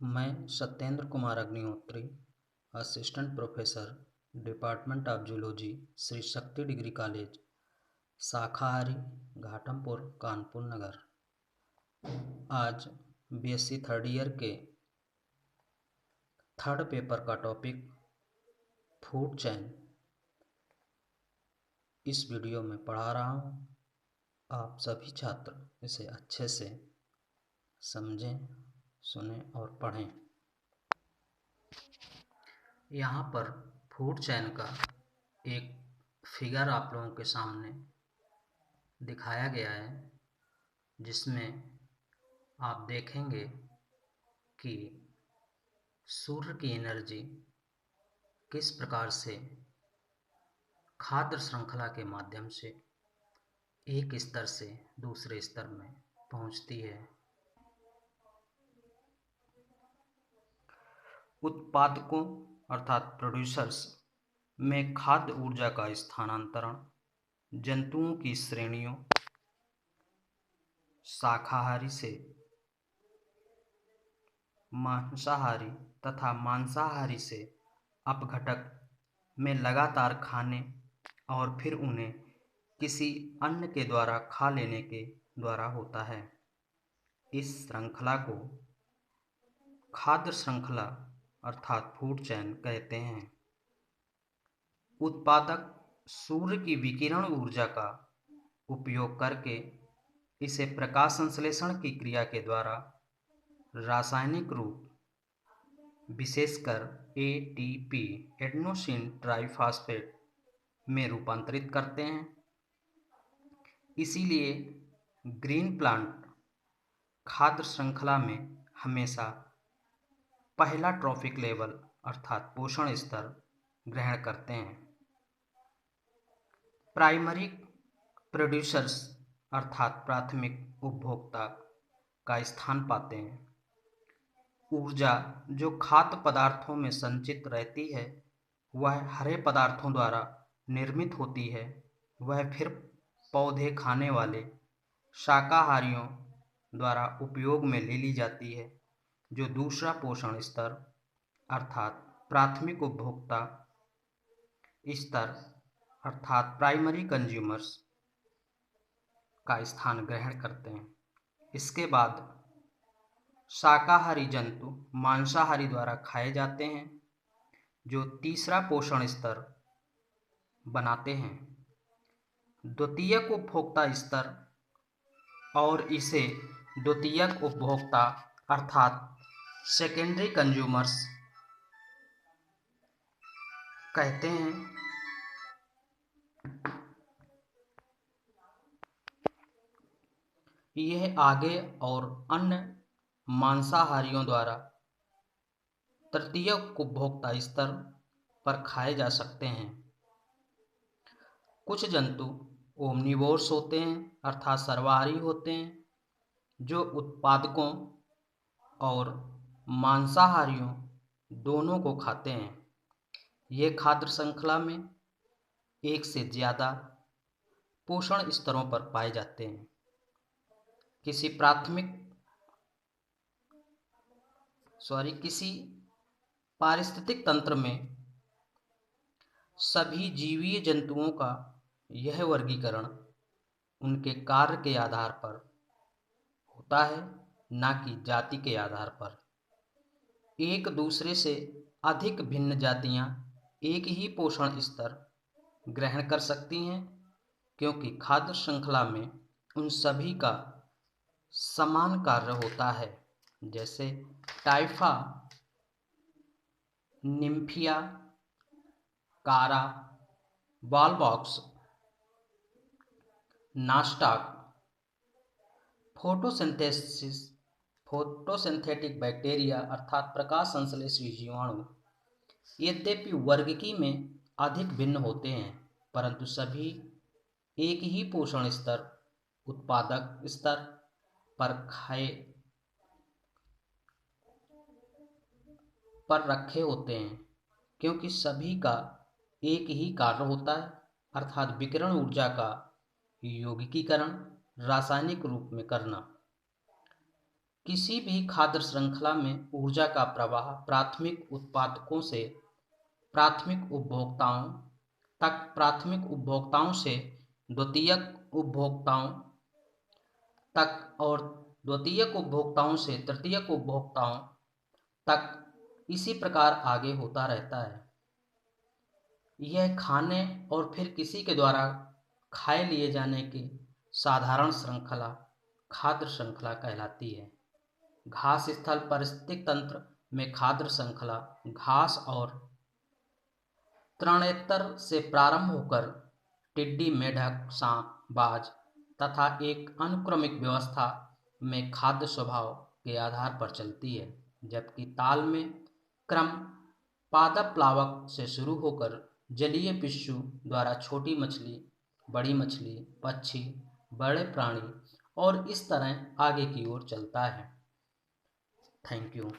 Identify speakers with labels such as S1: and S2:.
S1: मैं Satyendra Kumar Agnihotri, assistant professor, department of zoology, Shri Shakti degree college, शाखाहारी, Ghatampur, Kanpur नगर। आज BSc third year के third paper का टॉपिक फूड चेन इस वीडियो में पढ़ा रहा हूँ। आप सभी छात्र इसे अच्छे से समझें, सुनें और पढ़ें। यहाँ पर फूड चेन का एक फिगर आप लोगों के सामने दिखाया गया है, जिसमें आप देखेंगे कि सूर्य की एनर्जी किस प्रकार से खाद्य श्रृंखला के माध्यम से एक स्तर से दूसरे स्तर में पहुंचती है। उत्पादकों अर्थात प्रोड्यूसर्स में खाद्य ऊर्जा का स्थानांतरण जंतुओं की श्रेणियों शाकाहारी से मांसाहारी तथा मांसाहारी से अपघटक में लगातार खाने और फिर उन्हें किसी अन्य के द्वारा खा लेने के द्वारा होता है। इस श्रृंखला को खाद्य श्रृंखला अर्थात फूड चेन कहते हैं। उत्पादक सूर्य की विकिरण ऊर्जा का उपयोग करके इसे प्रकाश संश्लेषण की क्रिया के द्वारा रासायनिक रूप विशेषकर एटीपी एडेनोसिन ट्राइफॉस्फेट में रूपांतरित करते हैं। इसीलिए ग्रीन प्लांट खाद्य श्रृंखला में हमेशा पहला ट्रॉफिक लेवल अर्थात पोषण स्तर ग्रहण करते हैं। प्राइमरी प्रोड्यूसर्स अर्थात प्राथमिक उपभोक्ता का स्थान पाते हैं। ऊर्जा जो खाद्य पदार्थों में संचित रहती है वह हरे पदार्थों द्वारा निर्मित होती है। वह फिर पौधे खाने वाले शाकाहारियों द्वारा उपयोग में ले ली जाती है। जो दूसरा पोषण स्तर अर्थात प्राथमिक उपभोक्ता स्तर अर्थात प्राइमरी कंज्यूमर्स का स्थान ग्रहण करते हैं। इसके बाद शाकाहारी जंतु मांसाहारी द्वारा खाए जाते हैं, जो तीसरा पोषण स्तर बनाते हैं। द्वितीयक उपभोक्ता स्तर और इसे द्वितीयक उपभोक्ता अर्थात सेकेंडरी कंज्यूमर्स कहते हैं। यह आगे और अन्य मांसाहारियों द्वारा तृतीयक उपभोक्ता स्तर पर खाए जा सकते हैं। कुछ जंतु ओमनिवोर्स होते हैं अर्थात सर्वाहारी होते हैं, जो उत्पादकों और मांसाहारियों दोनों को खाते हैं। ये खाद्य श्रृंखला में एक से ज़्यादा पोषण स्तरों पर पाए जाते हैं। किसी पारिस्थितिक तंत्र में सभी जीवीय जंतुओं का यह वर्गीकरण उनके कार्य के आधार पर होता है, न कि जाति के आधार पर। एक दूसरे से अधिक भिन्न जातियां एक ही पोषण स्तर ग्रहण कर सकती हैं, क्योंकि खाद्य श्रृंखला में उन सभी का समान कार्य होता है। जैसे टाइफा, निम्फिया, कारा, वॉलबॉक्स, नास्टाक, फोटोसिंथेटिक बैक्टीरिया अर्थात प्रकाश संश्लेषी जीवाणु यद्यपि वर्गीकी में अधिक भिन्न होते हैं, परंतु सभी एक ही पोषण स्तर उत्पादक स्तर पर रखे होते हैं, क्योंकि सभी का एक ही कार्य होता है अर्थात विकिरण ऊर्जा का यौगिकीकरण रासायनिक रूप में करना। किसी भी खाद्य श्रृंखला में ऊर्जा का प्रवाह प्राथमिक उत्पादकों से प्राथमिक उपभोक्ताओं प्राथमिक उपभोक्ताओं से द्वितीयक उपभोक्ताओं तक और द्वितीयक उपभोक्ताओं से तृतीयक उपभोक्ताओं तक इसी प्रकार आगे होता रहता है। यह खाने और फिर किसी के द्वारा खाए लिए जाने की साधारण श्रृंखला खाद्य श्रृंखला कहलाती है। घास स्थल पारिस्थितिक तंत्र में खाद्य श्रृंखला घास और तृणेतर से प्रारंभ होकर टिड्डी, मेढक, सांप, बाज तथा एक अनुक्रमिक व्यवस्था में खाद्य स्वभाव के आधार पर चलती है, जबकि ताल में क्रम पादप प्लावक से शुरू होकर जलीय पिस्सू द्वारा छोटी मछली, बड़ी मछली, पक्षी, बड़े प्राणी और इस तरह आगे की ओर चलता है। Thank you.